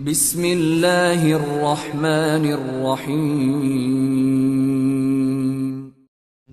بسم اللہ الرحمن الرحیم.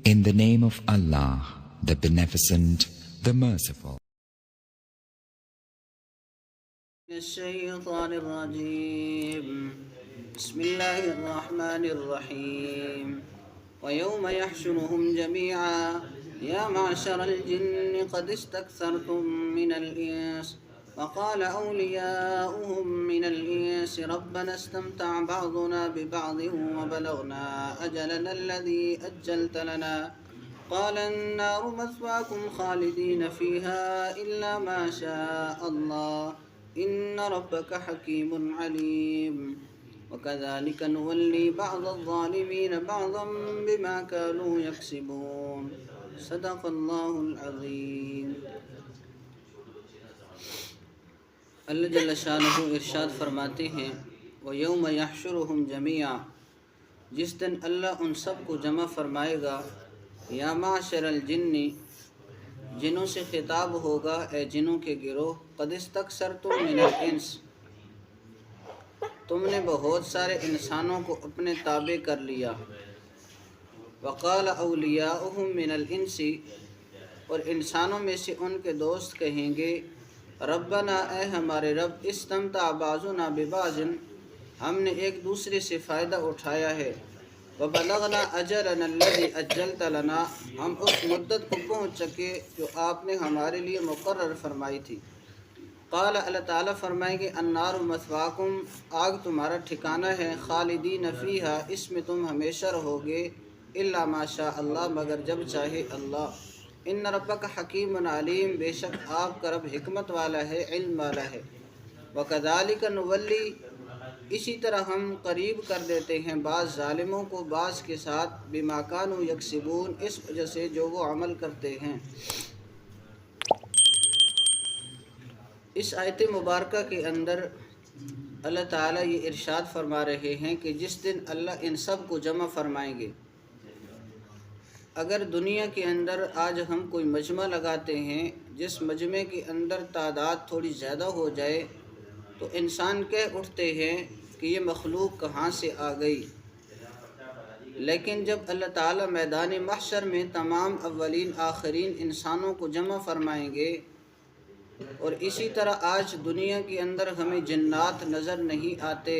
In the name of Allah, the Beneficent, the Merciful. الشيطان الرجيم. بسم الله الرحمن الرحيم. ويوم يحشرهم جميعا يا معشر الجن قد استكثرتم من الإنس وقال أولياؤهم من الإنس ربنا استمتع بعضنا ببعض وبلغنا أجلنا الذي أجلت لنا قال النار مثواكم خالدين فيها إلا ما شاء الله إن ربك حكيم عليم وكذلك نولي بعض الظالمين بعضا بما كانوا يكسبون صدق الله العظيم. اللہ جل شانہ ارشاد فرماتے ہیں وَيَوْمَ يَحْشُرُهُمْ جَمِيعًا، جس دن اللہ ان سب کو جمع فرمائے گا. یا معشر الجن، جنوں سے خطاب ہوگا اے جنوں کے گروہ. قد استکثرتم من الانس، تم نے بہت سارے انسانوں کو اپنے تابع کر لیا. وقال اولیاؤہم من الانس، اور انسانوں میں سے ان کے دوست کہیں گے ربنا، اے ہمارے رب، استمتع بعضنا ببعض، ہم نے ایک دوسرے سے فائدہ اٹھایا ہے. وبلغنا اجلنا الذی اجلت لنا، ہم اس مدت کو پہنچ چکے جو آپ نے ہمارے لیے مقرر فرمائی تھی. قال، اللہ تعالیٰ فرمائیں گے النار مثواکم، آگ تمہارا ٹھکانہ ہے. خالدین فیہا، اس میں تم ہمیشہ رہو گے. الا ما شاء اللہ، مگر جب چاہے اللہ. ان ربک حکیم علیم، بے شک آپ کا رب حکمت والا ہے، علم والا ہے. وکذالک نولی، اسی طرح ہم قریب کر دیتے ہیں بعض ظالموں کو بعض کے ساتھ. بما کانوا یکسبون، اس وجہ سے جو وہ عمل کرتے ہیں. اس آیت مبارکہ کے اندر اللہ تعالیٰ یہ ارشاد فرما رہے ہیں کہ جس دن اللہ ان سب کو جمع فرمائیں گے. اگر دنیا کے اندر آج ہم کوئی مجمع لگاتے ہیں، جس مجمع کے اندر تعداد تھوڑی زیادہ ہو جائے تو انسان کہہ اٹھتے ہیں کہ یہ مخلوق کہاں سے آ گئی. لیکن جب اللہ تعالیٰ میدان محشر میں تمام اولین آخرین انسانوں کو جمع فرمائیں گے، اور اسی طرح آج دنیا کے اندر ہمیں جنات نظر نہیں آتے،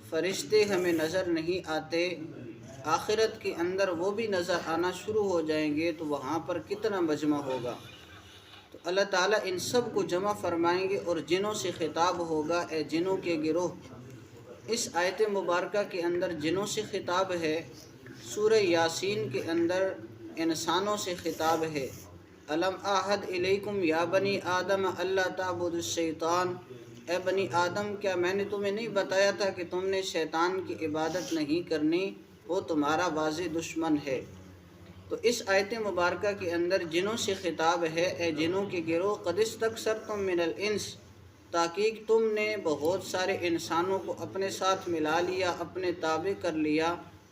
فرشتے ہمیں نظر نہیں آتے، آخرت کے اندر وہ بھی نظر آنا شروع ہو جائیں گے تو وہاں پر کتنا مجمع ہوگا. تو اللہ تعالیٰ ان سب کو جمع فرمائیں گے اور جنوں سے خطاب ہوگا اے جنوں کے گروہ. اس آیت مبارکہ کے اندر جنوں سے خطاب ہے. سورہ یاسین کے اندر انسانوں سے خطاب ہے. الم اعہد الیکم یا بنی آدم اللہ تعبدوا الشیطان، اے بنی آدم، کیا میں نے تمہیں نہیں بتایا تھا کہ تم نے شیطان کی عبادت نہیں کرنی، وہ تمہارا واضح دشمن ہے. تو اس آیت مبارکہ کے اندر جنوں سے خطاب ہے اے جنوں کے گروہ. قد استکثرتم من الانس، تحقیق تم نے بہت سارے انسانوں کو اپنے ساتھ ملا لیا، اپنے تابع کر لیا،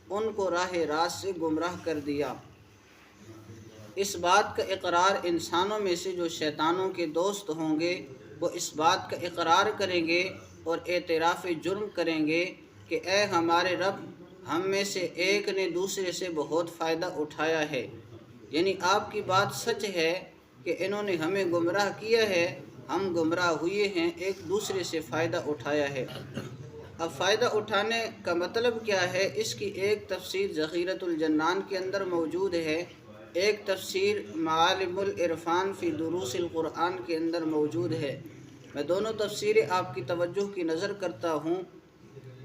ان کو راہ راست سے گمراہ کر دیا. اس بات کا اقرار انسانوں میں سے جو شیطانوں کے دوست ہوں گے وہ اس بات کا اقرار کریں گے اور اعتراف جرم کریں گے کہ اے ہمارے رب، ہم میں سے ایک نے دوسرے سے بہت فائدہ اٹھایا ہے. یعنی آپ کی بات سچ ہے کہ انہوں نے ہمیں گمراہ کیا ہے، ہم گمراہ ہوئے ہیں، ایک دوسرے سے فائدہ اٹھایا ہے. اب فائدہ اٹھانے کا مطلب کیا ہے؟ اس کی ایک تفسیر ذخیرۃ الجنان کے اندر موجود ہے، ایک تفسیر معالم العرفان فی دروس القرآن کے اندر موجود ہے. میں دونوں تفسیریں آپ کی توجہ کی نظر کرتا ہوں.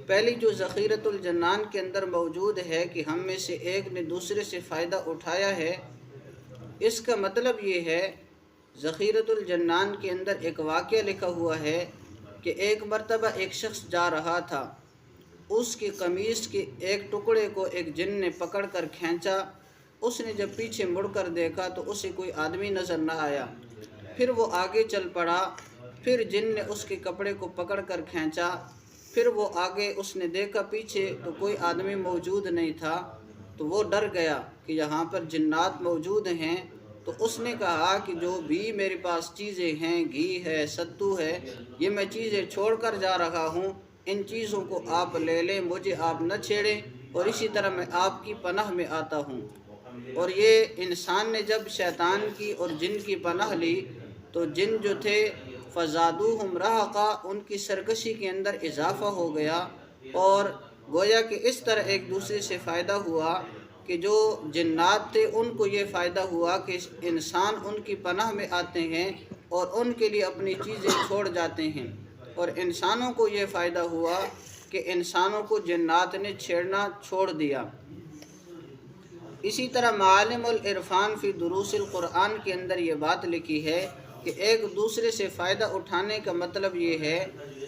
پہلی جو ذخیرۃ الجنان کے اندر موجود ہے کہ ہم میں سے ایک نے دوسرے سے فائدہ اٹھایا ہے، اس کا مطلب یہ ہے ذخیرۃ الجنان کے اندر ایک واقعہ لکھا ہوا ہے کہ ایک مرتبہ ایک شخص جا رہا تھا، اس کی قمیص کے ایک ٹکڑے کو ایک جن نے پکڑ کر کھینچا. اس نے جب پیچھے مڑ کر دیکھا تو اسے کوئی آدمی نظر نہ آیا. پھر وہ آگے چل پڑا، پھر جن نے اس کے کپڑے کو پکڑ کر کھینچا. پھر وہ آگے اس نے دیکھا پیچھے تو کوئی آدمی موجود نہیں تھا. تو وہ ڈر گیا کہ یہاں پر جنات موجود ہیں. تو اس نے کہا کہ جو بھی میرے پاس چیزیں ہیں، گھی ہے، ستو ہے، یہ میں چیزیں چھوڑ کر جا رہا ہوں، ان چیزوں کو آپ لے لیں، مجھے آپ نہ چھیڑیں، اور اسی طرح میں آپ کی پناہ میں آتا ہوں۔ اور یہ انسان نے جب شیطان کی اور جن کی پناہ لی تو جن جو تھے فزادوہم رہقا، ان کی سرکشی کے اندر اضافہ ہو گیا، اور گویا کہ اس طرح ایک دوسرے سے فائدہ ہوا کہ جو جنات تھے ان کو یہ فائدہ ہوا کہ انسان ان کی پناہ میں آتے ہیں اور ان کے لیے اپنی چیزیں چھوڑ جاتے ہیں، اور انسانوں کو یہ فائدہ ہوا کہ انسانوں کو جنات نے چھیڑنا چھوڑ دیا۔ اسی طرح معالم العرفان فی دروس القرآن کے اندر یہ بات لکھی ہے کہ ایک دوسرے سے فائدہ اٹھانے کا مطلب یہ ہے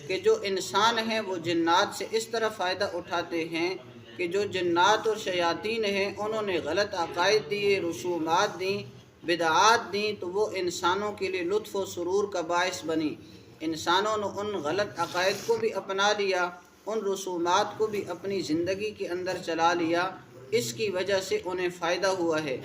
کہ جو انسان ہیں وہ جنات سے اس طرح فائدہ اٹھاتے ہیں کہ جو جنات اور شیاطین ہیں انہوں نے غلط عقائد دیے، رسومات دیں، بدعات دیں، تو وہ انسانوں کے لیے لطف و سرور کا باعث بنی۔ انسانوں نے ان غلط عقائد کو بھی اپنا لیا، ان رسومات کو بھی اپنی زندگی کے اندر چلا لیا، اس کی وجہ سے انہیں فائدہ ہوا ہے۔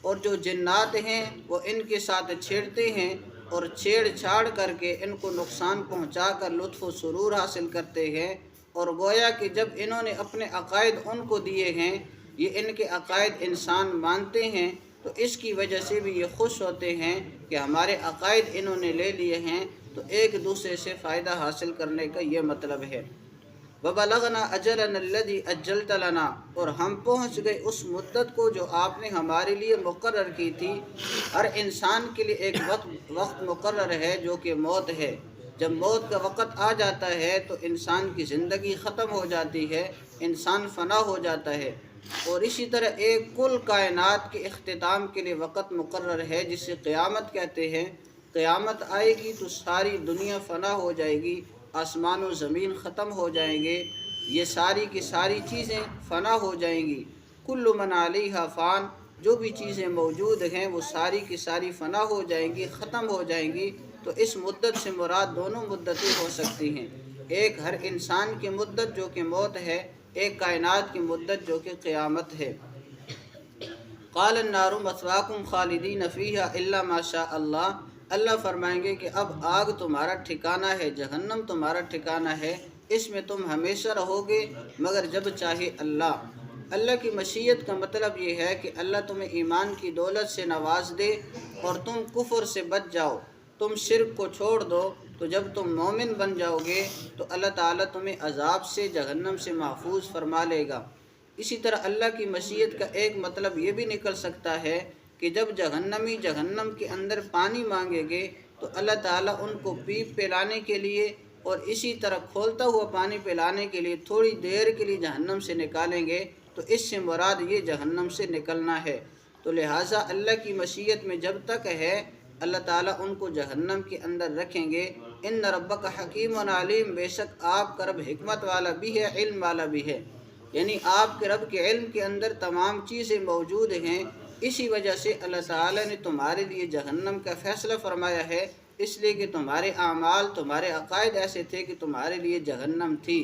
اور جو جنات ہیں وہ ان کے ساتھ چھیڑتے ہیں اور چھیڑ چھاڑ کر کے ان کو نقصان پہنچا کر لطف و سرور حاصل کرتے ہیں، اور گویا کہ جب انہوں نے اپنے عقائد ان کو دیے ہیں، یہ ان کے عقائد انسان مانتے ہیں، تو اس کی وجہ سے بھی یہ خوش ہوتے ہیں کہ ہمارے عقائد انہوں نے لے لیے ہیں، تو ایک دوسرے سے فائدہ حاصل کرنے کا یہ مطلب ہے۔ وَبَلَغْنَا أَجَلَنَا الَّذِي أَجَّلْتَ لَنَا، اور ہم پہنچ گئے اس مدت کو جو آپ نے ہمارے لیے مقرر کی تھی۔ ہر انسان کے لیے ایک وقت مقرر ہے جو کہ موت ہے۔ جب موت کا وقت آ جاتا ہے تو انسان کی زندگی ختم ہو جاتی ہے، انسان فنا ہو جاتا ہے، اور اسی طرح ایک کل کائنات کے اختتام کے لیے وقت مقرر ہے جسے قیامت کہتے ہیں۔ قیامت آئے گی تو ساری دنیا فنا ہو جائے گی، آسمان و زمین ختم ہو جائیں گے، یہ ساری کی ساری چیزیں فنا ہو جائیں گی۔ کل من علیہا فان، جو بھی چیزیں موجود ہیں وہ ساری کی ساری فنا ہو جائیں گی، ختم ہو جائیں گی۔ تو اس مدت سے مراد دونوں مدتیں ہو سکتی ہیں، ایک ہر انسان کی مدت جو کہ موت ہے، ایک کائنات کی مدت جو کہ قیامت ہے۔ قال النار مثواکم خالدین فیہا الا ما شاء اللہ، اللہ فرمائیں گے کہ اب آگ تمہارا ٹھکانہ ہے، جہنم تمہارا ٹھکانہ ہے، اس میں تم ہمیشہ رہو گے مگر جب چاہے اللہ۔ اللہ کی مشیت کا مطلب یہ ہے کہ اللہ تمہیں ایمان کی دولت سے نواز دے اور تم کفر سے بچ جاؤ، تم شرک کو چھوڑ دو، تو جب تم مومن بن جاؤ گے تو اللہ تعالیٰ تمہیں عذاب سے، جہنم سے محفوظ فرما لے گا۔ اسی طرح اللہ کی مشیت کا ایک مطلب یہ بھی نکل سکتا ہے کہ جب جہنمی جہنم کے اندر پانی مانگیں گے تو اللہ تعالیٰ ان کو پیپ پلانے کے لیے اور اسی طرح کھولتا ہوا پانی پلانے کے لیے تھوڑی دیر کے لیے جہنم سے نکالیں گے، تو اس سے مراد یہ جہنم سے نکلنا ہے۔ تو لہٰذا اللہ کی مشیت میں جب تک ہے اللہ تعالیٰ ان کو جہنم کے اندر رکھیں گے۔ ان ربک حکیم علیم، بے شک آپ کا رب حکمت والا بھی ہے، علم والا بھی ہے، یعنی آپ کے رب کے علم کے اندر تمام چیزیں موجود ہیں، اسی وجہ سے اللہ تعالیٰ نے تمہارے لیے جہنم کا فیصلہ فرمایا ہے، اس لیے کہ تمہارے اعمال، تمہارے عقائد ایسے تھے کہ تمہارے لیے جہنم تھی،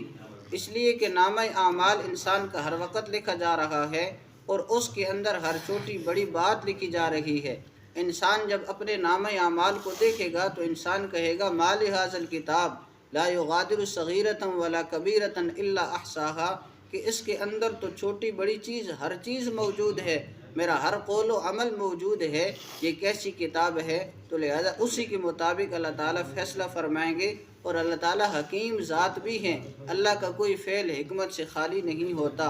اس لیے کہ نامہ اعمال انسان کا ہر وقت لکھا جا رہا ہے اور اس کے اندر ہر چھوٹی بڑی بات لکھی جا رہی ہے۔ انسان جب اپنے نامہ اعمال کو دیکھے گا تو انسان کہے گا ما لہذا الکتاب لا یغادر صغیرۃ ولا کبیرۃ الا احصاها، کہ اس کے اندر تو چھوٹی بڑی چیز، ہر چیز موجود ہے، میرا ہر قول و عمل موجود ہے، یہ کیسی کتاب ہے؟ تو لہذا اسی کے مطابق اللہ تعالیٰ فیصلہ فرمائیں گے، اور اللہ تعالیٰ حکیم ذات بھی ہیں، اللہ کا کوئی فعل حکمت سے خالی نہیں ہوتا۔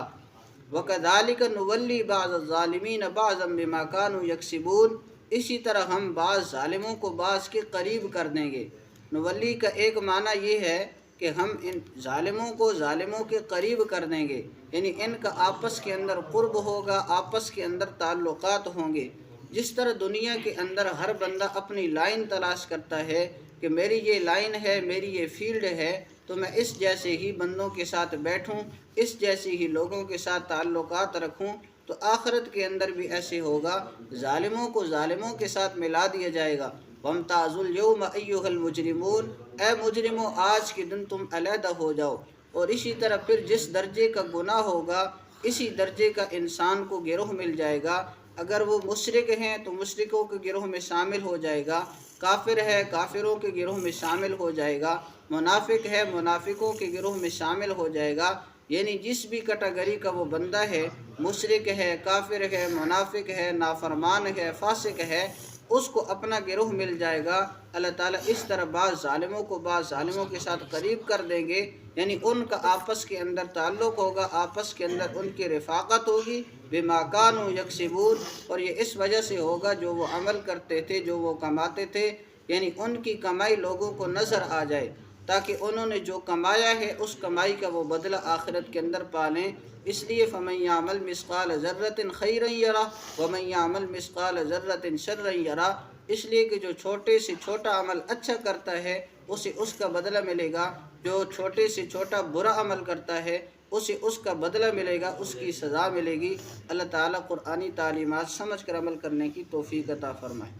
وَكَذَلِكَ نُوَلِّي بَعْضَ الظَّالِمِينَ بَعْضًا بِمَا كَانُوا يَكْسِبُونَ، اسی طرح ہم بعض ظالموں کو بعض کے قریب کر دیں گے۔ نولی کا ایک معنی یہ ہے کہ ہم ان ظالموں کو ظالموں کے قریب کر دیں گے، یعنی ان کا آپس کے اندر قرب ہوگا، آپس کے اندر تعلقات ہوں گے۔ جس طرح دنیا کے اندر ہر بندہ اپنی لائن تلاش کرتا ہے کہ میری یہ لائن ہے، میری یہ فیلڈ ہے، تو میں اس جیسے ہی بندوں کے ساتھ بیٹھوں، اس جیسے ہی لوگوں کے ساتھ تعلقات رکھوں، تو آخرت کے اندر بھی ایسے ہوگا، ظالموں کو ظالموں کے ساتھ ملا دیا جائے گا۔ وَامْتَازُوا الْيَوْمَ أَيُّهَا الْمُجْرِمُونَ، اے مجرموں آج کے دن تم علیحدہ ہو جاؤ۔ اور اسی طرح پھر جس درجے کا گناہ ہوگا اسی درجے کا انسان کو گروہ مل جائے گا، اگر وہ مشرک ہیں تو مشرکوں کے گروہ میں شامل ہو جائے گا، کافر ہے کافروں کے گروہ میں شامل ہو جائے گا، منافق ہے منافقوں کے گروہ میں شامل ہو جائے گا۔ یعنی جس بھی کیٹیگری کا وہ بندہ ہے، مشرک ہے، کافر ہے، منافق ہے، نافرمان ہے، فاسق ہے، اس کو اپنا گروہ مل جائے گا۔ اللہ تعالیٰ اس طرح بعض ظالموں کو بعض ظالموں کے ساتھ قریب کر دیں گے، یعنی ان کا آپس کے اندر تعلق ہوگا، آپس کے اندر ان کی رفاقت ہوگی، بما کانوا یکسبون، اور یہ اس وجہ سے ہوگا جو وہ عمل کرتے تھے، جو وہ کماتے تھے، یعنی ان کی کمائی لوگوں کو نظر آ جائے، تاکہ انہوں نے جو کمایا ہے اس کمائی کا وہ بدلہ آخرت کے اندر پا لیں۔ اس لیے فَمَن يَعْمَلْ مِثْقَالَ ذَرَّةٍ خَيْرًا يَرَهُ وَمَن يَعْمَلْ مِثْقَالَ ذَرَّةٍ شَرًّا يَرَهُ، اس لیے کہ جو چھوٹے سے چھوٹا عمل اچھا کرتا ہے اسے اس کا بدلہ ملے گا، جو چھوٹے سے چھوٹا برا عمل کرتا ہے اسے اس کا بدلہ ملے گا، اس کی سزا ملے گی۔ اللہ تعالیٰ قرآنی تعلیمات سمجھ کر عمل کرنے کی توفیق عطا فرمائے۔